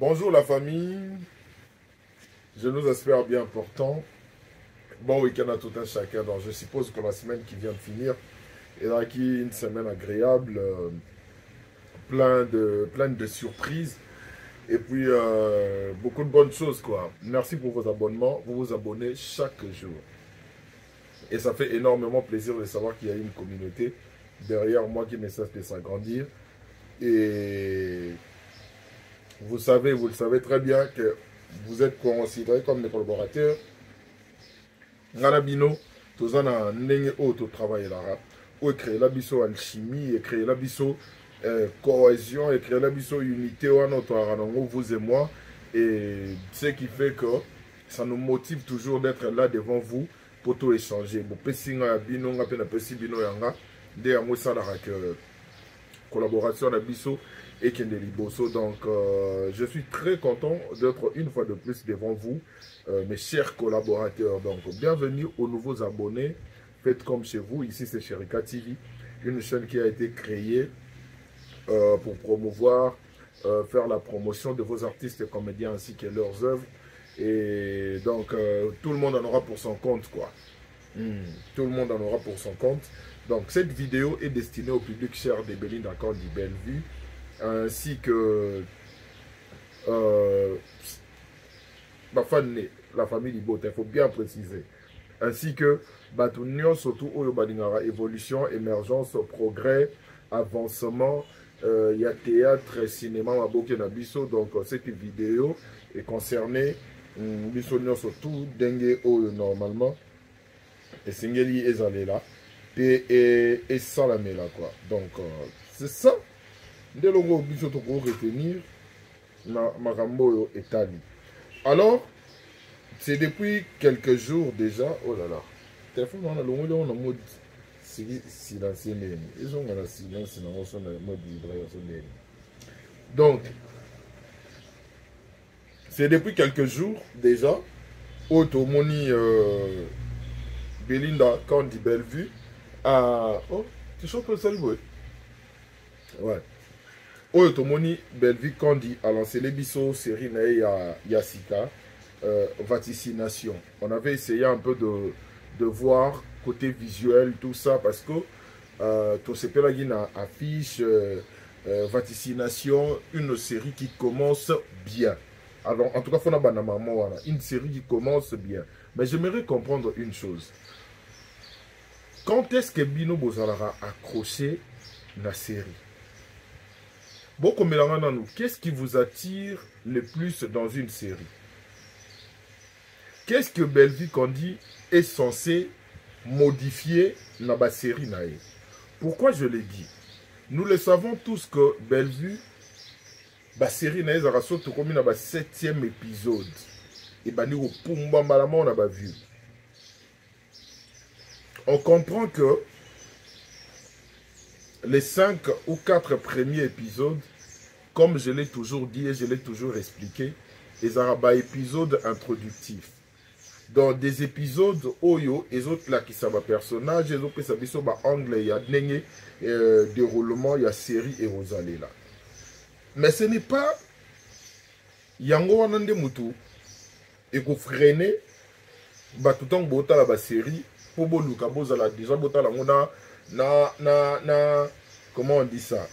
Bonjour la famille, je nous espère bien portant. Bon week-end à tout un chacun. Donc je suppose que la semaine qui vient de finir est acquis une semaine agréable, pleine de surprises et puis beaucoup de bonnes choses quoi. Merci pour vos abonnements, vous vous abonnez chaque jour. Et ça fait énormément plaisir de savoir qu'il y a une communauté derrière moi qui ne cesse de s'agrandir. Et vous le savez très bien que vous êtes considérés comme des collaborateurs. Nganabino, tous en a n'engé autre travail là. Ou créer la biso alchimie, et créer la biso cohésion, et créer la biso unité ou notre aranongo, vous et moi. Et ce qui fait que ça nous motive toujours d'être là devant vous pour tout échanger. Bon, pessinga bino, nga pena pesi bino yanga, de amour ça la collaboration à biso et Kendeli Bosso. Donc je suis très content d'être une fois de plus devant vous, mes chers collaborateurs. Donc bienvenue aux nouveaux abonnés. Faites comme chez vous. Ici c'est Sherika TV, une chaîne qui a été créée pour promouvoir, faire la promotion de vos artistes et comédiens ainsi que leurs œuvres. Et donc tout le monde en aura pour son compte quoi. Tout le monde en aura pour son compte. Donc cette vidéo est destinée au public cher de Belinda Kandi Bellevue, ainsi que la famille Libota, il faut bien préciser, ainsi que Batunion, surtout Oyobaningara, évolution, émergence, progrès, avancement, il y a théâtre, cinéma, Maboke Nabiso. Donc cette vidéo est concernée Bissonion surtout dengue normalement et Singeli est là et sans la là quoi. Donc c'est ça. Dès le moment où pour retenir Marambo et Tali. Alors, c'est depuis quelques jours déjà. Oh là là. Téléphone on a le on a mode silencieux. Ils ont un silence dans le mode vibration. Donc, c'est depuis quelques jours déjà. Automoni Belinda Kandi Bellevue. Oh, tu chantes le salut, ouais. Oyotomoni Bellevue Kandi a lancé les bisous série Yassika, vaticination. On avait essayé un peu de voir côté visuel tout ça parce que tout ce pelagina affiche vaticination, une série qui commence bien. Alors en tout cas, une série qui commence bien. Mais j'aimerais comprendre une chose. Quand est-ce que Bino Bozalara a accroché la série? Qu'est-ce qui vous attire le plus dans une série? Qu'est-ce que Bellevue Kandi est censé modifier dans la série? Pourquoi je l'ai dit? Nous le savons tous que Bellevue, la série a comme dans le 7e épisode. Et on comprend que les 5 ou 4 premiers épisodes, comme je l'ai toujours dit et je l'ai toujours expliqué, les arabes épisodes introductifs. Dans des épisodes Oyo, les autres là qui sont des personnages, les autres qui sont des anglais, il y a des déroulement, il y a série et Rosalie là. Mais ce n'est pas Yango Wanande Moutou et qu'on freine tout en bota la série pour boluka bozala déjà bota la comment on dit ça,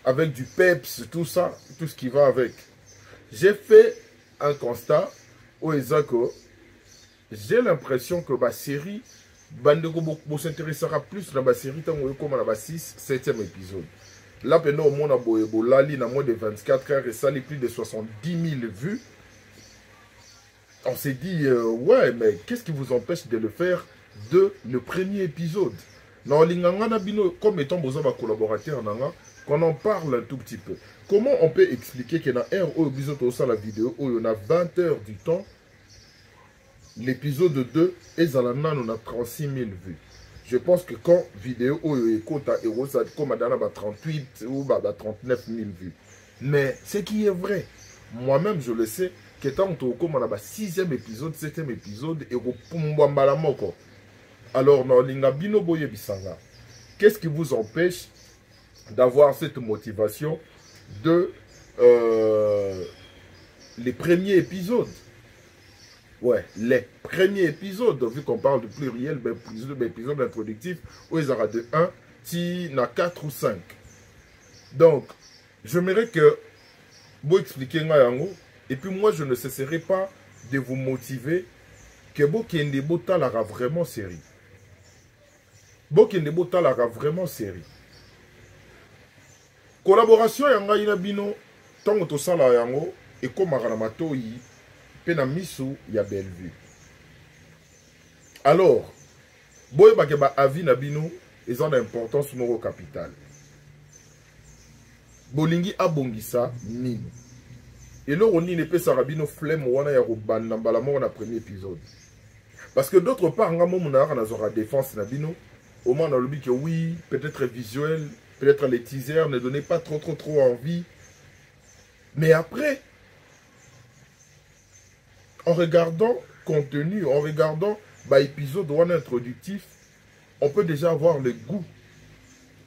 avec du peps, tout ça, tout ce qui va avec. J'ai fait un constat au Ezako. J'ai l'impression que la série s'intéressera plus dans la série comme dans la 6, 7e épisode. Là, pendant au monde a Lali dans moins de 24 heures et ça les plus de 70 000 vues. On s'est dit, ouais, mais qu'est-ce qui vous empêche de le faire de le premier épisode? Non, comme étant besoin de collaborateur, qu'on en parle un tout petit peu. Comment on peut expliquer qu'il y a un épisode au sein de la vidéo où il y a 20 heures du temps, l'épisode 2 et Zalana on a 36 000 vues. Je pense que quand vidéo où il y a comme 38 ou 39 000 vues. Mais ce qui est vrai, moi-même je le sais, que tant que comme on a 6e épisode, 7e épisode, et au Pumbalamoko. Alors, dans l'Ingabino Boye Bisanga, qu'est-ce qui vous empêche d'avoir cette motivation de les premiers épisodes. Ouais, les premiers épisodes, vu qu'on parle de pluriel, ben, épisode introductif, où ils auront de 1, si na 4 ou 5. Donc, j'aimerais que vous expliquiez yango, et puis moi je ne cesserai pas de vous motiver que Bokende Botalara vraiment série. Bokende Botalara vraiment série. Collaboration yanga ina bino, tango to sala yango, et comme Maranamato pena misu ya Bellevue. Alors, boye bakeba avis na bino, ils ont d'importance moro capital. Bolingi abongisa nini. Et là, on ne peut pas rabino flemme wana ya rubanda balamo na premier épisode. Parce que d'autre part, nga momunara na zora défense na bino, au moins on a le que oui, peut-être visuel, peut-être les teasers ne donnaient pas trop envie. Mais après, en regardant contenu, en regardant épisode wana introductif, on peut déjà avoir le goût.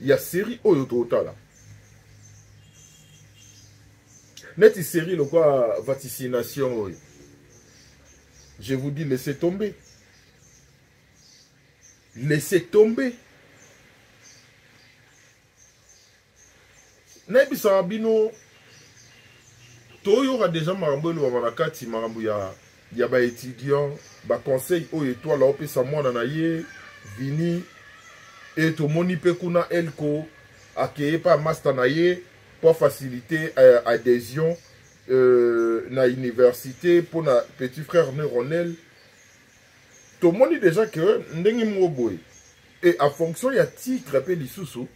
Il y a série Oyotota là. Net série le quoi vaticination. Je vous dis laissez tomber. Laissez tomber. Nebi Sarabino Toyo a déjà marambo le wamanakati marambo ya ba étudiant ba conseil o étoile la opesa mwana na ye vini et to moni pe kuna elko akeye pa master na ye pour faciliter adhésion na université pour na petit frère Neuronel. Tout le monde dit déjà que ndenge mwoboy et en fonction ya titre pe lisusu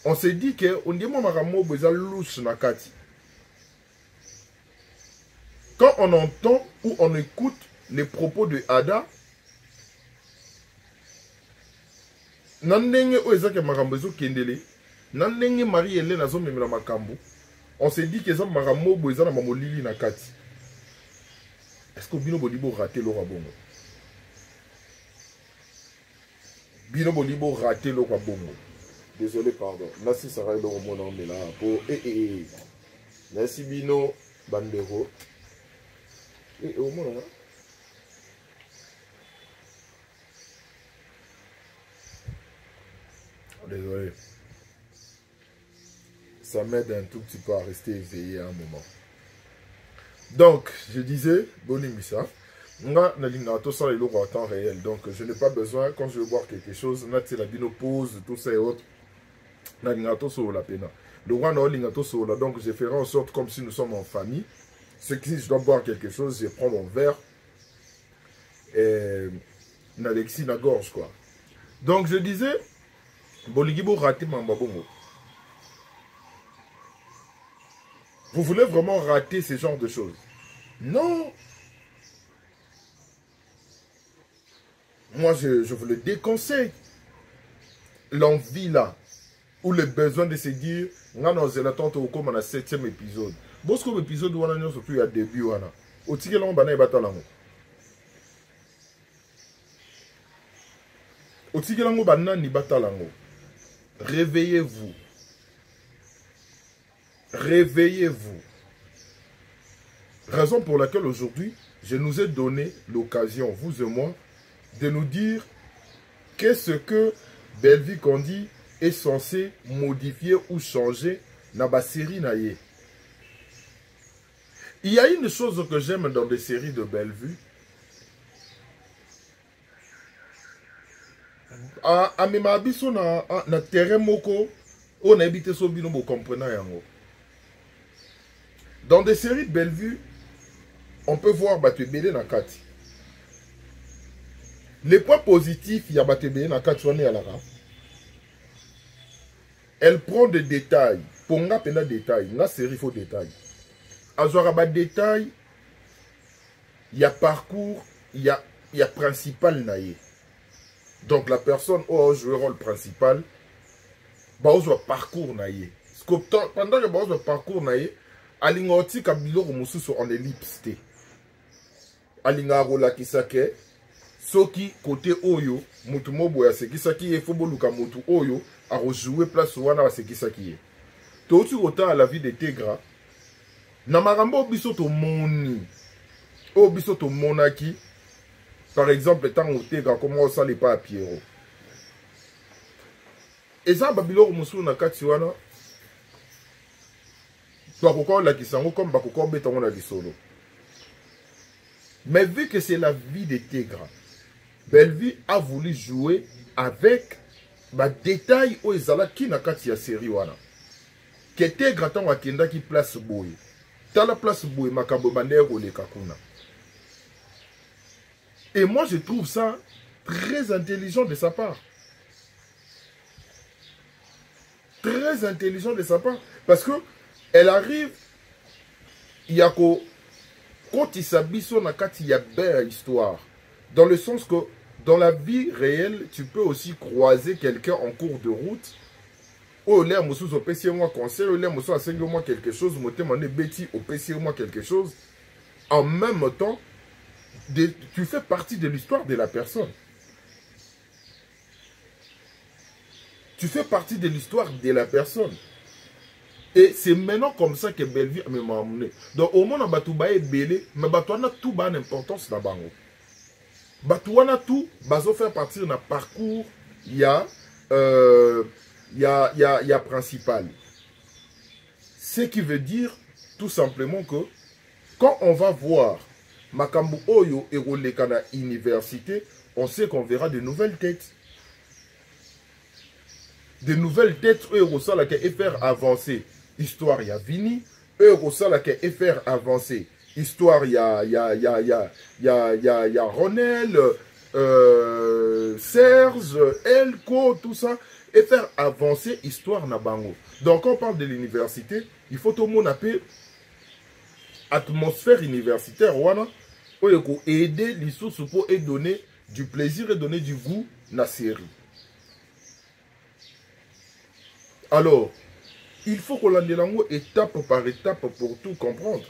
on se dit que on dit marambo beza louche na kati. Quand on entend ou on écoute les propos de Ada, nandenge o ezake marambezo kendele, nandenge Marie-Hélène azo memela makambo, on se dit que ça marambo boza na mamolili na kati. Est-ce que bino bolibo raté lo rabongo? Bino bolibo raté lo rabongo. Désolé, pardon. Merci Sarah lo romona mais là pour Merci bino bandero. Et au moins là. Désolé. Ça m'aide un tout petit peu à rester éveillé à un moment. Donc, je disais, Bonimissa, moi, je ça les en temps réel. Donc, je n'ai pas besoin, quand je veux boire quelque chose, la bino pause, tout ça et autres. La pena. Le roi n'a donc je ferai en sorte comme si nous sommes en famille. Ce qui, je dois boire quelque chose, je prends mon verre et Alexis na gorge quoi. Donc je disais, Boligibo raté Mambabongo. Vous voulez vraiment rater ce genre de choses? Non. Moi je vous le déconseille. L'envie là, ou le besoin de se dire, on a comme on a 7e épisode. Bosko épisode où on a surtout à début wana. Au tigre là on bana batalango. Au tigre là on bana ni batalango. Réveillez-vous. Réveillez-vous. Raison pour laquelle aujourd'hui, je nous ai donné l'occasion, vous et moi, de nous dire qu'est-ce que Bellevue Kondi est censé modifier ou changer dans la série naïe. Il y a une chose que j'aime dans des séries de Bellevue. A même abisso na terrain moko on habite so bino bo comprendre yango. Dans des séries de Bellevue, on peut voir Batebele na kati. Les points positifs, il y a Batebele na kati wana yalara. Elle prend des détails. Pour nga pena détails, na série faut détails. Azora détail, il y a parcours, il y a principal naïe. Donc la personne a joué le rôle principal, bah on joue parcours naïe. Pendant que bah on joue parcours naïe, alingoti kabilo musu so en ellipse té. Alingaro la kisake, soki côté oyo, mutu mobo ya sekisaki e foboluka mutu oyo a rejouer place wana wa sekisaki. Tout autant à la vie de Tegra. Na makambo biso to moni. O biso to monaki. Par exemple, tant au tega comment ça les pas à Pierrot. Et ça babilo musu na kati wana. Bakoko la kisango comme bakoko betongo na lisolo. Mais vu que c'est la vie de Tegra, Bellevue a voulu jouer avec les détails où ils allaient qui na kati ya série wana. Que Tegra tant wakenda qui place boy. Dans la place boy makambo bandero le kakuna. Et moi je trouve ça très intelligent de sa part. Très intelligent de sa part. Parce que elle arrive, il y a ko quand il s'habille sur la carte, il y a belle histoire. Dans le sens que dans la vie réelle, tu peux aussi croiser quelqu'un en cours de route. Oh, là, monsieur, au PC, moi, conseil, là, monsieur, enseigne moi quelque chose, moi, demandé Betty, au PC, moi quelque chose. En même temps, tu fais partie de l'histoire de la personne. Tu fais partie de l'histoire de la personne. Et c'est maintenant comme ça que Bellevue m'a amené. Donc au moins, Batouba est belé, mais Batouana tout a une importance dans Bango. Batouana tout, bazo faire partir d'un parcours, il y a principal. Ce qui veut dire tout simplement que quand on va voir Makambu Oyo et Rolekana Université, on sait qu'on verra de nouvelles têtes. De nouvelles têtes, eux, au sol, et faire avancer. Histoire, il y a Vini. Eux, au sol, et faire avancer. Histoire, il y a Ronel, Serge, Elko, tout ça. Et faire avancer Histoire Nabango. Donc, quand on parle de l'université, il faut tout le monde appeler atmosphère universitaire. Wana, pour aider les sources pour donner du plaisir et donner du goût à la série. Alors, il faut qu'on l'ait étape par étape pour tout comprendre.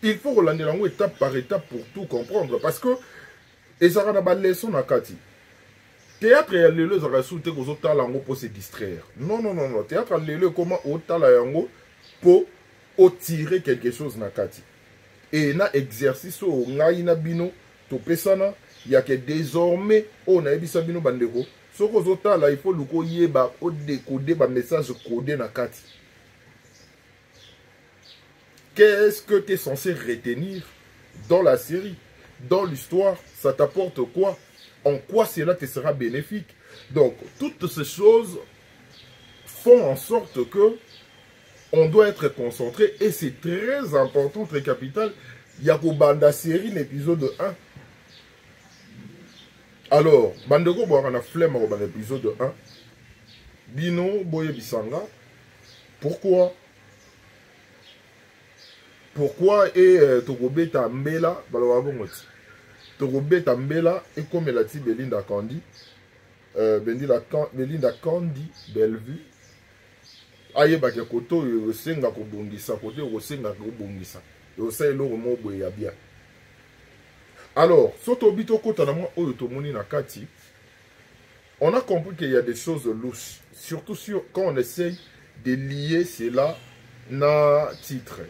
Il faut qu'on l'ait étape par étape pour tout comprendre. Parce que, et ça va une leçon à Kati. Théâtre et les gens pour se distraire. Non, non, non, non. Théâtre et les comment pour tirer quelque chose na Kati. Et na exercice au ngaïna bino, to pesana, il y a que désormais, on a ebisa bino bandeko. Ce que il faut le décoder un message codé dans Kati. Qu'est-ce que tu es censé retenir dans la série, dans l'histoire? Ça t'apporte quoi? En quoi cela te sera bénéfique? Donc, toutes ces choses font en sorte que on doit être concentré et c'est très important, très capital. Il y a pour Banda série l'épisode 1. Alors, Bandeko boira na flemme dans l'épisode 1. Bino boye bisanga. Pourquoi? Pourquoi et Togobeta Mbela balawabongoti. Togobeta Mbela et comme la ti Belinda Kandi. Belinda Kandi Bellevue. Aye bake koto yosenga ko bongisa kote yosenga ko bongisa. Yosa elo mo boye ya bien. Alors, on a compris qu'il y a des choses louches. Surtout quand on essaye de lier cela dans titre.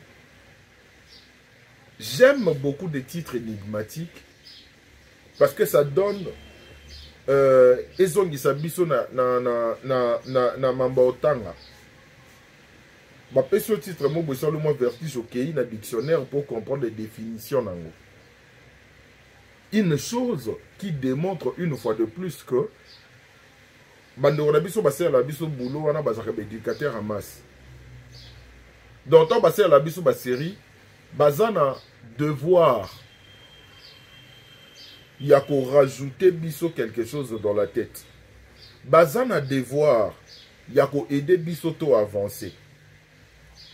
J'aime beaucoup des titres énigmatiques parce que ça donne ezongisa biso na mamba otanga. Ba peso titre mo boisa le mo vertige okei na dictionnaire pour comprendre les définitions nango. Une chose qui démontre une fois de plus que Bandeko na biso basser la biso boulot wana bazaka éducateur en masse. Donc tant basser la biso ba série bazana devoir il y a qu'on rajouter biso quelque chose dans la tête. Bazana devoir il y a qu'on aider biso to avancer.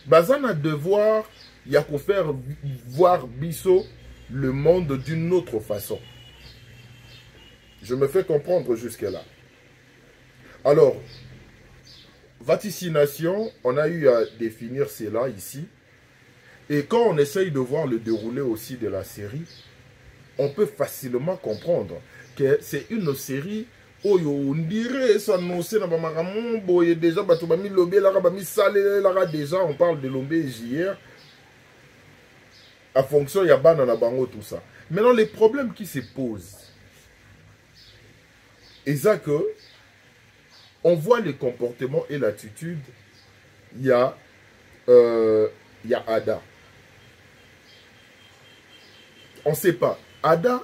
Bazana devoir il y a qu'on faire voir biso le monde d'une autre façon. Je me fais comprendre jusque-là. Alors, vaticination, on a eu à définir cela ici. Et quand on essaye de voir le déroulé aussi de la série, on peut facilement comprendre que c'est une série oyo on dirait ça annoncé na bamakamon boye déjà bato bami lobé la bami salé la déjà on parle de lobé hier à fonction ya bana na bango tout ça. Maintenant les problèmes qui se posent et ça que on voit les comportements et l'attitude, il y a Ada. On ne sait pas. Ada,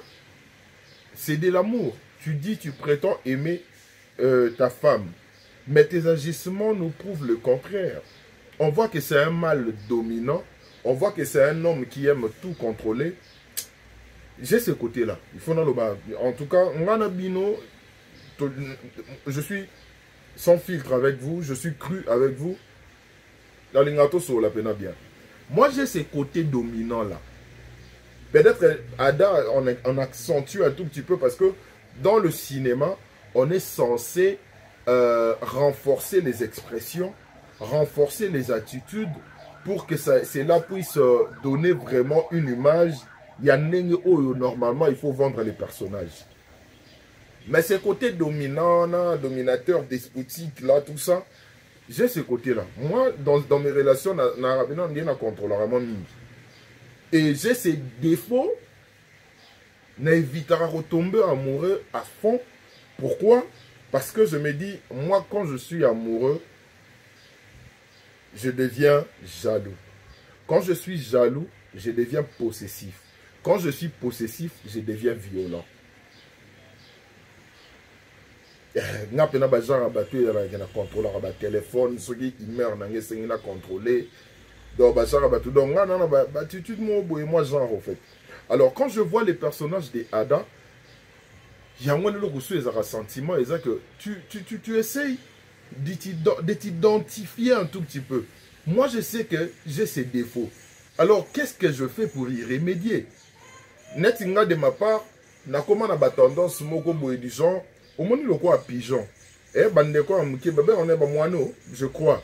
c'est de l'amour. Tu dis, tu prétends aimer ta femme. Mais tes agissements nous prouvent le contraire. On voit que c'est un mâle dominant. On voit que c'est un homme qui aime tout contrôler. J'ai ce côté-là. Il faut dans le bas. En tout cas, je suis sans filtre avec vous. Je suis cru avec vous. Dans l'ingato sur la peine bien. Moi, j'ai ce côté dominant-là. Peut-être Ada, on accentue un tout petit peu parce que dans le cinéma, on est censé renforcer les expressions, renforcer les attitudes pour que cela puisse donner vraiment une image. Il y a normalement, il faut vendre les personnages. Mais ce côté dominant, dominateur, despotique, là, tout ça, j'ai ce côté-là. Moi, dans mes relations, on a contrôle vraiment. Et j'ai ces défauts, n'évitera retomber amoureux à fond. Pourquoi? Parce que je me dis, moi, quand je suis amoureux, je deviens jaloux. Quand je suis jaloux, je deviens possessif. Quand je suis possessif, je deviens violent. N'a pas de gens à battre, il y a un contrôle à téléphone, ceux qui meurent, il y a contrôler. Donc, attitude moi genre en fait. Alors quand je vois les personnages des Ada, il y a un sentiment et que tu essayes de t'identifier un tout petit peu. Moi je sais que j'ai ces défauts. Alors qu'est-ce que je fais pour y remédier? Netinga de ma part, na comment na tendance moko boye du genre, au moins le quoi pigeon. Eh bande quoi on est moino, je crois.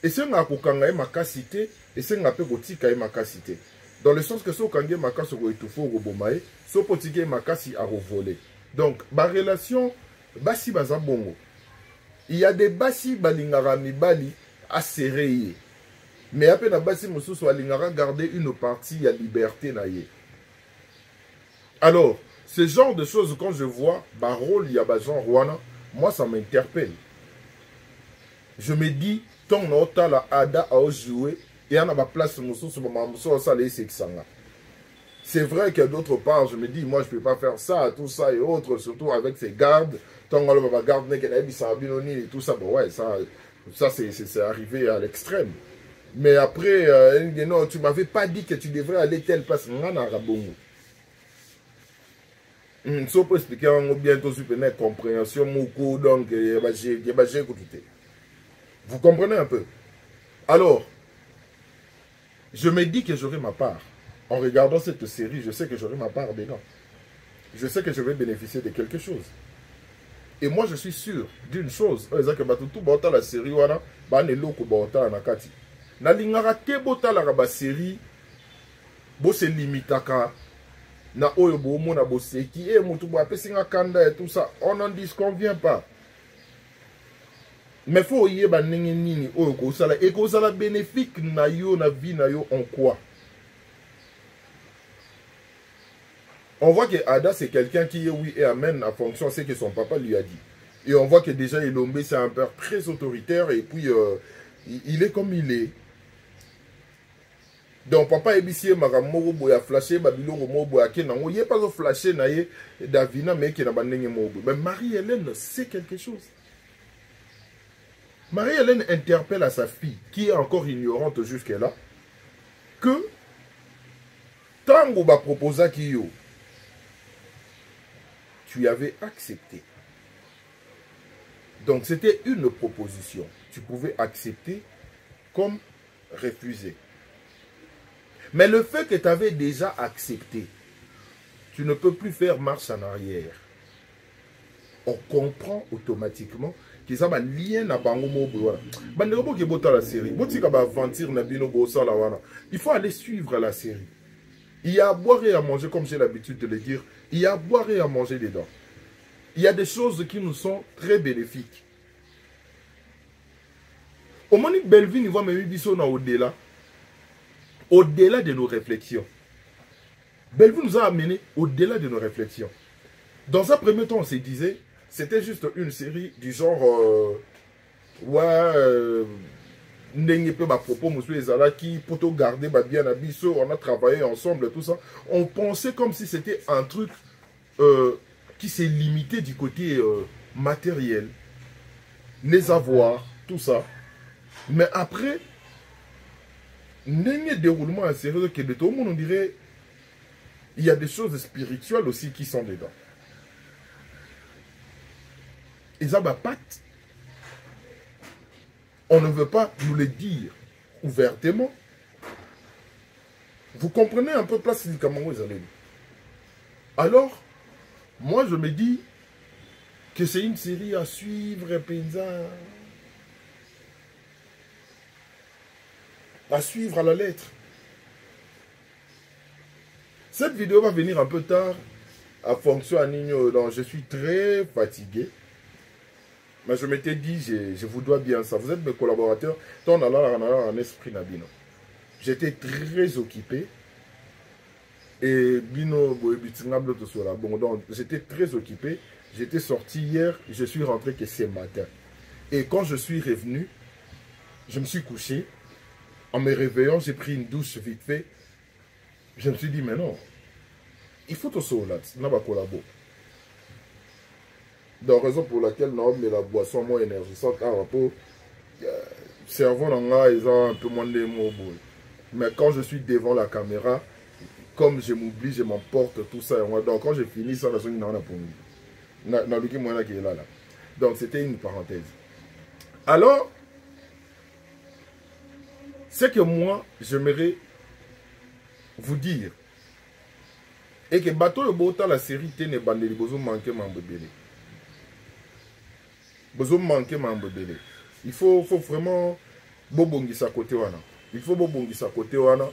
Et c'est un kokanga ma cité et c'est un peu gotika ma cité. Dans le sens que so kange ma kaso go etufo go bomae, so potike ma kasi a revoler. Donc ma relation basi baza bongo. Il y a des basi balingara mibali à serrer. Mais après na basi mosusu alingara garder une partie à liberté na ye. Alors, ce genre de choses quand je vois Barol ya bajan Rwanda, moi ça m'interpelle. Je me dis tant on la Ada a joué et on a ma place c'est vrai que d'autre part je me dis moi je peux pas faire ça tout ça et autres surtout avec ces gardes tant on va garder et tout ça bon ouais ça c'est arrivé à l'extrême mais après non tu m'avais pas dit que tu devrais aller telle place so peut expliquer bientôt sur une compréhension donc vous comprenez un peu? Alors, je me dis que j'aurai ma part. En regardant cette série, je sais que j'aurai ma part dedans. Je sais que je vais bénéficier de quelque chose. Et moi, je suis sûr d'une chose. La série, la série, se limitaka na oyo bomo na boseki et mutu bo apesinga kanda et tout ça. On n'en disconvient pas. Mais il faut y avoir nini oyo kosala et kosala bénéfique na yo na vie na yo en quoi? On voit que Ada c'est quelqu'un qui est oui et amen en fonction de ce que son papa lui a dit. Et on voit que déjà Elombe c'est un père très autoritaire et puis il est comme il est. Donc papa ebisie makamoko boya flasher babiloko mo boya ke nango yé pas flasher na ye Davina mais ke na bandenge mo. Mais Marie-Hélène sait quelque chose. Marie-Hélène interpelle à sa fille, qui est encore ignorante jusque-là, que Tango va proposer à Kiyo, tu avais accepté. Donc c'était une proposition. Tu pouvais accepter comme refuser. Mais le fait que tu avais déjà accepté, tu ne peux plus faire marche en arrière. On comprend automatiquement qu'ils ont un lien à Bangomo. La série. Il faut aller suivre la série. Il y a à boire et à manger, comme j'ai l'habitude de le dire. Il y a à boire et à manger dedans. il y a des choses qui nous sont très bénéfiques. Au moment où Belleville nous voit même au-delà, au-delà de nos réflexions. Belleville nous a amené au-delà de nos réflexions. Dans un premier temps, on se disait, c'était juste une série du genre, n'ayez pas ma propos, monsieur Ezalaki, pour te garder bien à Bisso, on a travaillé ensemble, tout ça. On pensait comme si c'était un truc qui s'est limité du côté matériel, les avoirs, tout ça. Mais après, n'ayez déroulement à sérieux que de tout le monde, on dirait, il y a des choses spirituelles aussi qui sont dedans. Ils ont ma patte. On ne veut pas nous le dire ouvertement. Vous comprenez un peu place du Cameroun, vous allez. Alors, moi je me dis que c'est une série à suivre, paysan. À suivre à la lettre. Cette vidéo va venir un peu tard à fonction à Nino. Donc je suis très fatigué. Mais je m'étais dit, je vous dois bien ça. Vous êtes mes collaborateurs. Ton en esprit Nabino. J'étais très occupé. Et Bino, bon, donc j'étais très occupé. J'étais sorti hier. Je suis rentré que ce matin. Et quand je suis revenu, je me suis couché. En me réveillant, j'ai pris une douche vite fait. Je me suis dit, mais non. Il faut tout ça là. On va collaborer. Donc, raison pour laquelle nous avons la boisson moins énergisante à rapport. Cerveau, ils ont un peu moins de mots. Mais quand je suis devant la caméra, comme je m'oublie, je m'emporte, tout ça. Donc, quand j'ai fini ça, la zone pour nous. Donc, c'était une parenthèse. Alors, c'est que moi, j'aimerais vous dire, et que bateau le beau la série Téné Bandeli, besoin manquer membre belé. Besoin manquer membre belé. Il faut vraiment bobongi sa côté wana. Il faut bobongi sa côté wana.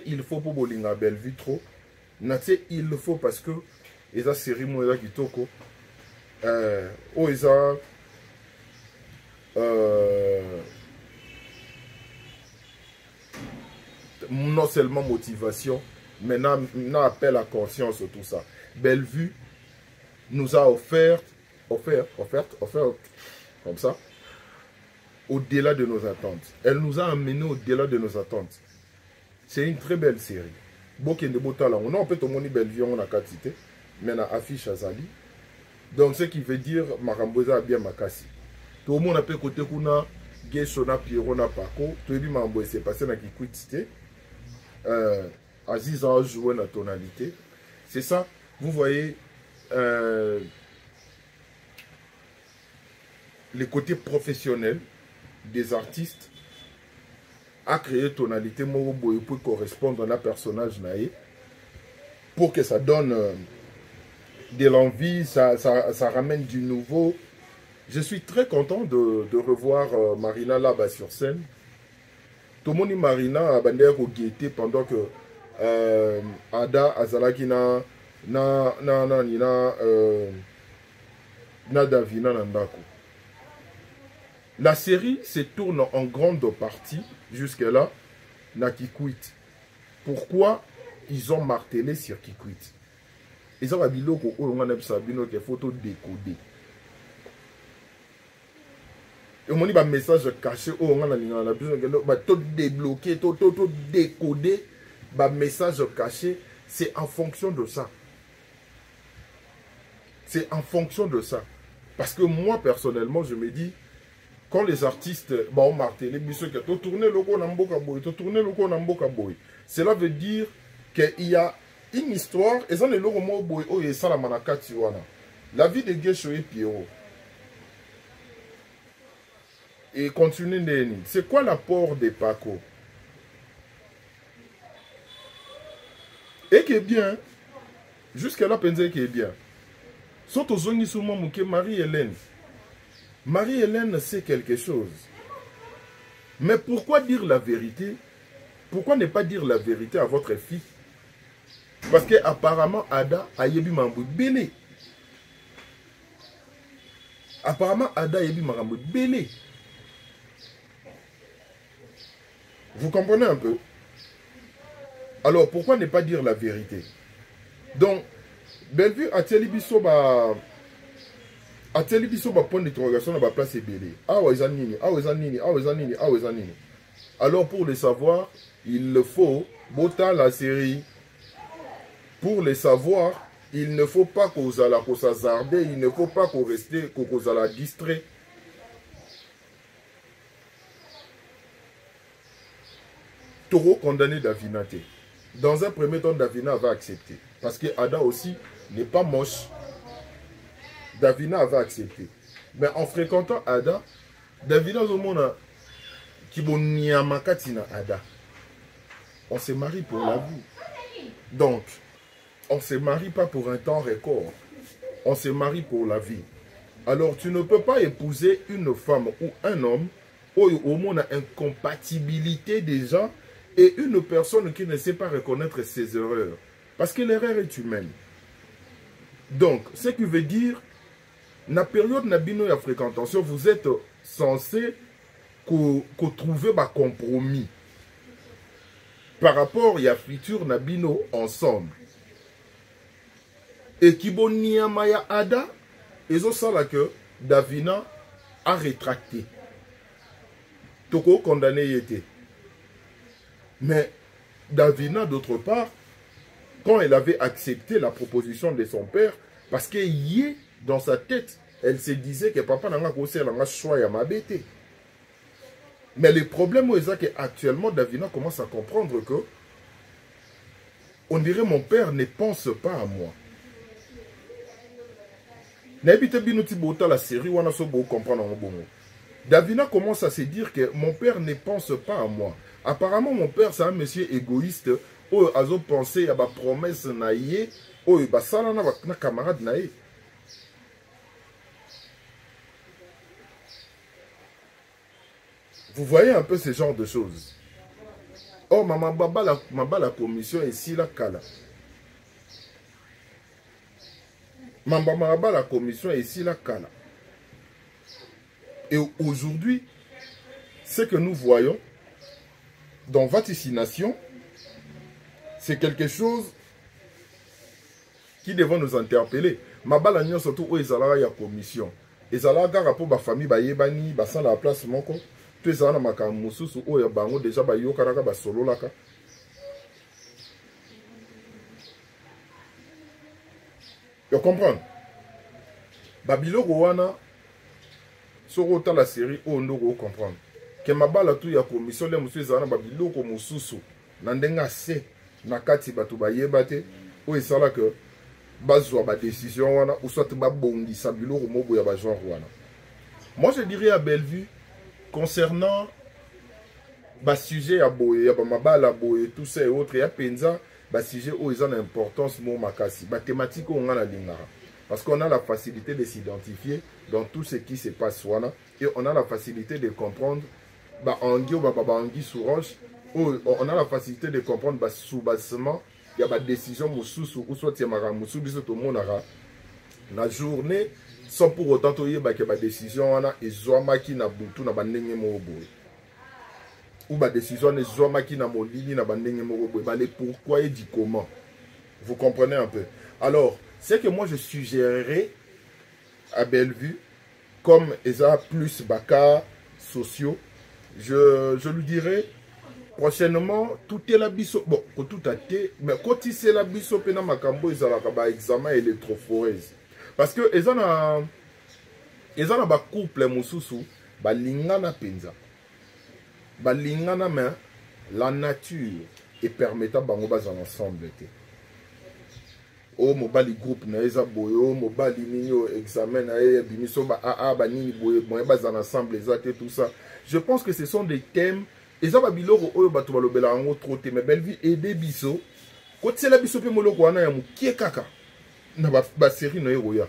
Il faut pour bolinga Belleville trop. Il le faut parce que esa série mo eza kitoko. O eza non seulement motivation, mais n'a appel à conscience tout ça. Bellevue nous a offert, comme ça, au-delà de nos attentes. Elle nous a amené au-delà de nos attentes. C'est une très belle série. On peut tout le monde Bellevue, on a quantité, mais on a affiche à Zali. Donc ce qui veut dire, Maramboza a bien makasi. Tout le monde a pu côté kuna, Geshona, Pierrona, Paco, tout le monde s'est passé dans Kikwitite. Aziz a joué la tonalité. C'est ça, vous voyez les côtés professionnels des artistes à créer tonalité pour correspondre à un personnage naïf pour que ça donne de l'envie, ça ramène du nouveau. Je suis très content de revoir Marina là-bas sur scène. Tout le monde Marina a bandé au gaieté pendant que Ada Azalaki na Davina Nandako. La série se tourne en grande partie jusque-là na Kikwit. Pourquoi ils ont martelé sur Kikwit? Ils ont dit que photo décodée. Et on a un message caché, on a besoin de débloquer, tout décoder, un message caché, c'est en fonction de ça. C'est en fonction de ça. Parce que moi, personnellement, je me dis, quand les artistes ont martelé, cela veut dire qu'il y a une histoire, et ça, la vie de Gesho et Pierrot. Et continuez, c'est quoi l'apport des Paco? Et qui est bien, jusqu'à là, pensez qui est bien. Sauf aux zones seulement Marie-Hélène. Marie-Hélène sait quelque chose. Mais pourquoi dire la vérité? Pourquoi ne pas dire la vérité à votre fille? Parce qu'apparemment, Ada a yebi mambou béné. Apparemment, Ada yebi makambo belé. Vous comprenez un peu? Alors, pourquoi ne pas dire la vérité? Donc, Bellevue a teli biso ba point d'interrogation dans la place ebele. Ah ouais, zanini, ah ouais, zanini, ah ouais, zanini, ah ouais, zanini. Alors, pour le savoir, il le faut botter la série. Pour le savoir, il ne faut pas qu'on s'hazarde, il ne faut pas qu'on reste, qu'on la distrait. Toro condamné Davina. Dans un premier temps, Davina va accepter. Parce que Ada aussi n'est pas moche. Davina avait accepté. Mais en fréquentant Ada, Davina au monde qui na Ada. On se marie pour la vie. Donc, on ne se marie pas pour un temps record. On se marie pour la vie. Alors, tu ne peux pas épouser une femme ou un homme où au monde a incompatibilité déjà et une personne qui ne sait pas reconnaître ses erreurs. Parce que l'erreur est humaine. Donc, ce qui veut dire, dans la période de la fréquentation, vous êtes censé trouver un compromis par rapport à la future Nabino ensemble. Et qui Maya Ada, ils ont ça là que Davina a rétracté. Toko condamné y était. Mais Davina, d'autre part, quand elle avait accepté la proposition de son père, parce que y dans sa tête, elle se disait que papa n'a pas choix à m'abêter. Mais le problème c'est qu'actuellement, Davina commence à comprendre que on dirait mon père ne pense pas à moi. La série, Davina commence à se dire que mon père ne pense pas à moi. Apparemment, mon père, c'est un monsieur égoïste. Il a pensé à ma promesse, il a camarade. Vous voyez un peu ce genre de choses. Oh, maman, la commission ici, la cala. Maman, la commission ici, la cala. Et aujourd'hui, ce que nous voyons dans vaticination, c'est quelque chose qui devrait nous interpeller. Mabala nyo surtout où ils allaient à la commission. Ils allaient à pour ma famille, bayebani, basan la place moko. Tous ils allaient à ma camususu où ils bango déjà bayo karaka basolo laka. Vous comprenez? Babilo Rwanda, sur autant la série, on doit comprendre. Que mabala tout ya commission, les monsieur ils allaient à babilo comme mususu. Nandenga se. Nakati batu bayebate ou esala que bazwa ba décision wana ou soit ba bongisa biloko mobo ya ba genre wana. Moi je dirais à Bellevue concernant ba sujet à boye ya ba mabala boye tout ça et autres ya penza ba sujet où ils ont importance mo makasi ba thématique on a la lingara parce qu'on a la facilité de s'identifier dans tout ce qui se passe wana et on a la facilité de comprendre ba angi ou ba angi sous roche. On a la facilité de comprendre que sous-bassement, il y a des décisions ou soit il y a la journée sans pour autant qu'il y ait des décisions et zoamaki na butu na bandenge moboy ou des décisions et zoamaki na molili na bandenge moboy les pourquoi et du comment. Vous comprenez un peu. Alors, c'est que moi je suggérerais à Bellevue comme Eza plus Baka sociaux, je lui dirais prochainement, tout est la biso. Bon, tout a été, mais quand il c'est la biso, pena makambo, ils ont un examen électrophorèse. Parce que ils ont un couple mususu, balingana penza. Balingana mais la nature est permettant bango bas ensemble. Oh, mobali groupe na eza boyo, mobali ninyo examen na bimiso ba a ba nini boyo, bas ensemble exact tout ça. Je pense que ce sont des thèmes. Et ça va biloko oyo bato balobela ngo trop te mais Bellevue aider biso ko tsela biso pe moloko wana ya mukie kaka na ba série no ya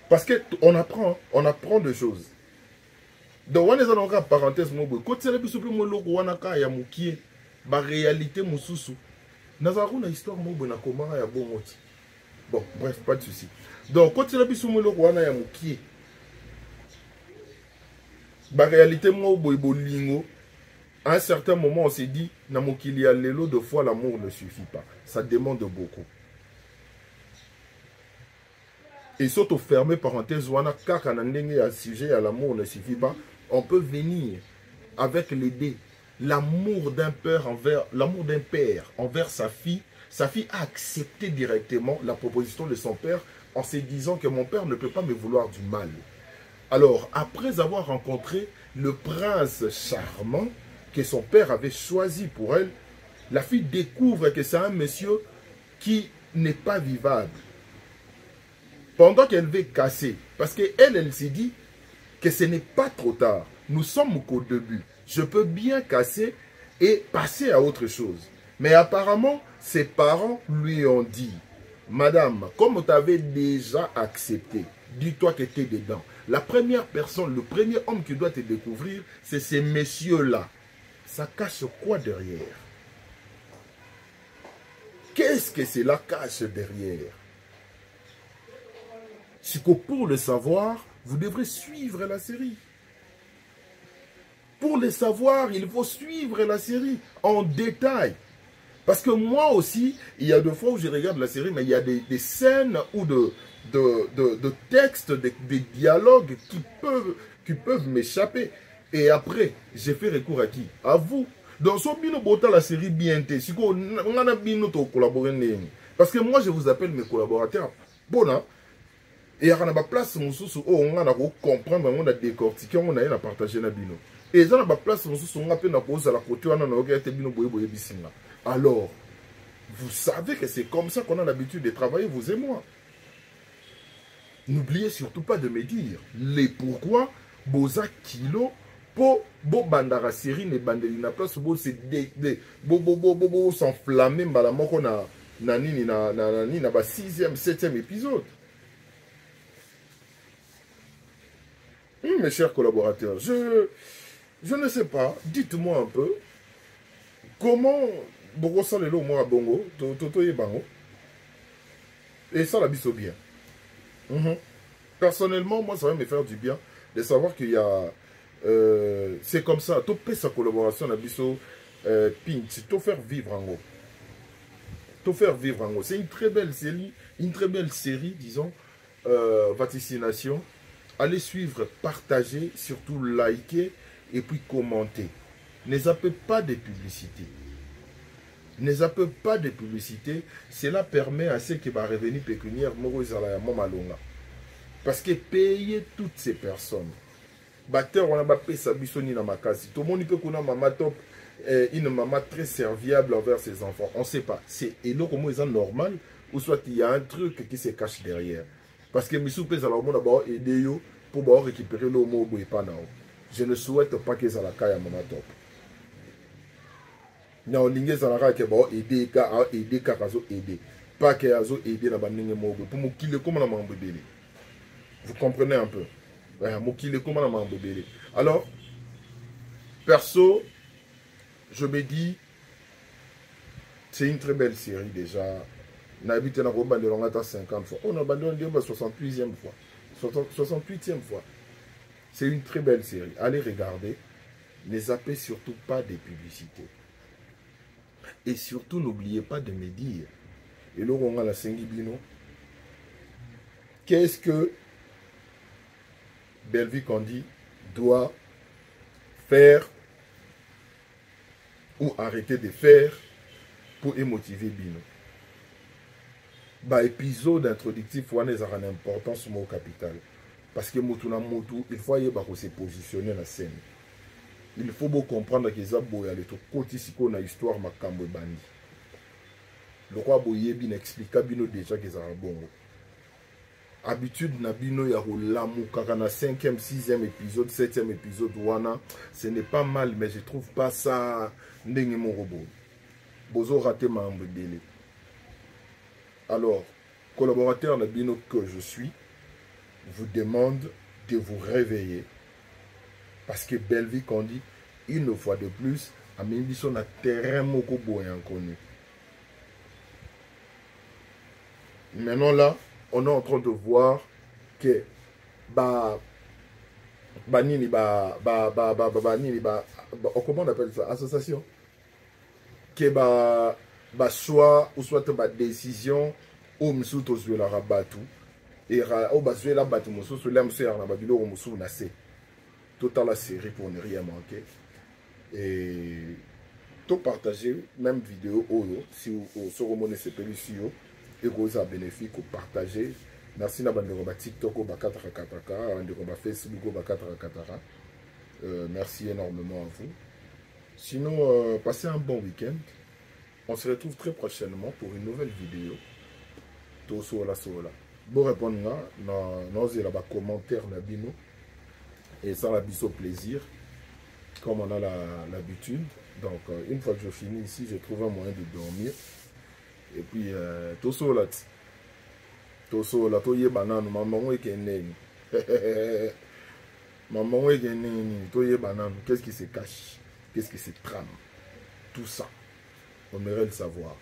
parce que on apprend des choses donc on est dans une parenthèse mobo ko tsela biso pe moloko wana ka ya mukie ba réalité mususu nazaro na histoire mobo na komara ya bomoti bon bref pas de souci donc ko tsela biso moloko wana ya mukie La réalité, moi, bolingo, à un certain moment, on s'est dit, Namokili Lelo, deux fois, l'amour ne suffit pas. Ça demande beaucoup. Et surtout, fermer parenthèse, wana kaka na ndenge à sujet à l'amour ne suffit pas. On peut venir avec l'idée, l'amour d'un père envers sa fille. Sa fille a accepté directement la proposition de son père en se disant que mon père ne peut pas me vouloir du mal. Alors, après avoir rencontré le prince charmant que son père avait choisi pour elle, la fille découvre que c'est un monsieur qui n'est pas vivable. Pendant qu'elle veut casser, parce qu'elle, elle s'est dit que ce n'est pas trop tard. Nous sommes qu'au début. Je peux bien casser et passer à autre chose. Mais apparemment, ses parents lui ont dit, Madame, comme tu avais déjà accepté, dis-toi que tu es dedans. La première personne, le premier homme qui doit te découvrir, c'est ces messieurs-là. Ça cache quoi derrière? Qu'est-ce que cela cache derrière? C'est que pour le savoir, vous devrez suivre la série. Pour le savoir, il faut suivre la série en détail. Parce que moi aussi, il y a des fois où je regarde la série, mais il y a des scènes ou de textes, des dialogues qui peuvent m'échapper. Et après, j'ai fait recours à qui? À vous. Donc, si vous avez la série bien, si vous avez collaboré, parce que moi, je vous appelle mes collaborateurs. Bon, hein? Et il y a une place où on a comprendre, on a décortiqué, on a partagé. Et il y a une place où on a posé la côté, on a alors, vous savez que c'est comme ça qu'on a l'habitude de travailler, vous et moi. N'oubliez surtout pas de me dire les pourquoi, boza kilo, pour bandara série, ne bandeli na place, c'est s'enflammer, malamoko na 6e, 7e épisode. Mes chers collaborateurs, je ne sais pas, dites-moi un peu, comment beaucoup ça le moi à bongo, toto et bango, et ça la biso bien. Personnellement, moi ça va me faire du bien de savoir qu'il y a, c'est comme ça, tout peut sa collaboration la biso pinch, tout faire vivre en haut. Tout faire vivre en haut. C'est une très belle série, disons, vaticination. Allez suivre, partager, surtout liker et puis commenter. Ne zappez pas de publicité. Ne zappez pas de publicité. Cela permet à ceux qui vont revenir pécuniaire, parce que payer toutes ces personnes. Batteur, on a payé sa bisoni dans ma case. Tout le monde peut connaître maman top, une maman très serviable envers ses enfants. On ne sait pas. C'est comment ils sont normal ou soit il y a un truc qui se cache derrière. Parce que Missou peut aider pour récupérer le mot. Je ne souhaite pas que ça la caille à maman top. Non, l'ingé ça la caille aider aider. Pas que azo aider na bandingue mobo pour me killer comme la mambo bébé. Vous comprenez un peu? Alors, perso, je me dis, c'est une très belle série déjà. On a habité dans le Rwanda 50 fois. On a abandonné la 68e fois. 68e fois. C'est une très belle série. Allez regarder. Ne zappez surtout pas des publicités. Et surtout, n'oubliez pas de me dire, et là, on a la Sengibino, qu'est-ce que Belvi Kandi doit faire ou arrêter de faire pour émotiver Bino. Bah, épisode introductif, on a une importance au capital. Parce que Motuna Motu, il faut y se positionner dans la scène. Il faut bien comprendre que Zabo y a le côté si on a histoire Makambo Bandi. Le roi Boyebi n'explique Bino déjà que ça a bon. Habitude Nabino ya l'amour car na 5e, 6e épisode, 7e épisode wana, ce n'est pas mal mais je trouve pas ça ndenge mon robot. Bozo raté ma ambébélé. Alors, collaborateur Nabino que je suis, vous demande de vous réveiller parce que Belvi Kandi une fois de plus a mis son terrain moko boy inconnu. Maintenant là, on est en train de voir que bah, Nini, comment on appelle ça? Association. Que soit ou soit décision ou msou to la rabatu et au basue la batu msou sur l'âme sur la babilo ou msou na c'est toute la série pour ne rien manquer et tout partager même vidéo si vous sur mon SPLCO et vous avez bénéfice ou partager. Merci na bande ba TikTok ou ba 4kataka bande ba Facebook ou ba 4kataka. Merci énormément à vous. Sinon passez un bon week-end. On se retrouve très prochainement pour une nouvelle vidéo. Tout sola. Bon répondre dans bas commentaire nabino et ça la biso plaisir comme on a l'habitude. Donc une fois que je finis ici, je trouve un moyen de dormir et puis tout sola to ye banane maman et keneni maman et keneni to ye banane, qu'est-ce qui se cache, qu'est-ce qui se trame, tout ça on aimerait le savoir.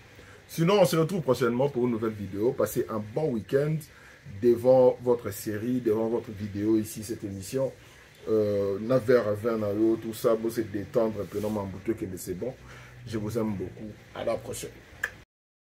Sinon, on se retrouve prochainement pour une nouvelle vidéo. Passez un bon week-end devant votre série, devant votre vidéo ici, cette émission. Naver à 20 tout ça, vous se détendre un peu, non, mais c'est bon. Je vous aime beaucoup. À la prochaine.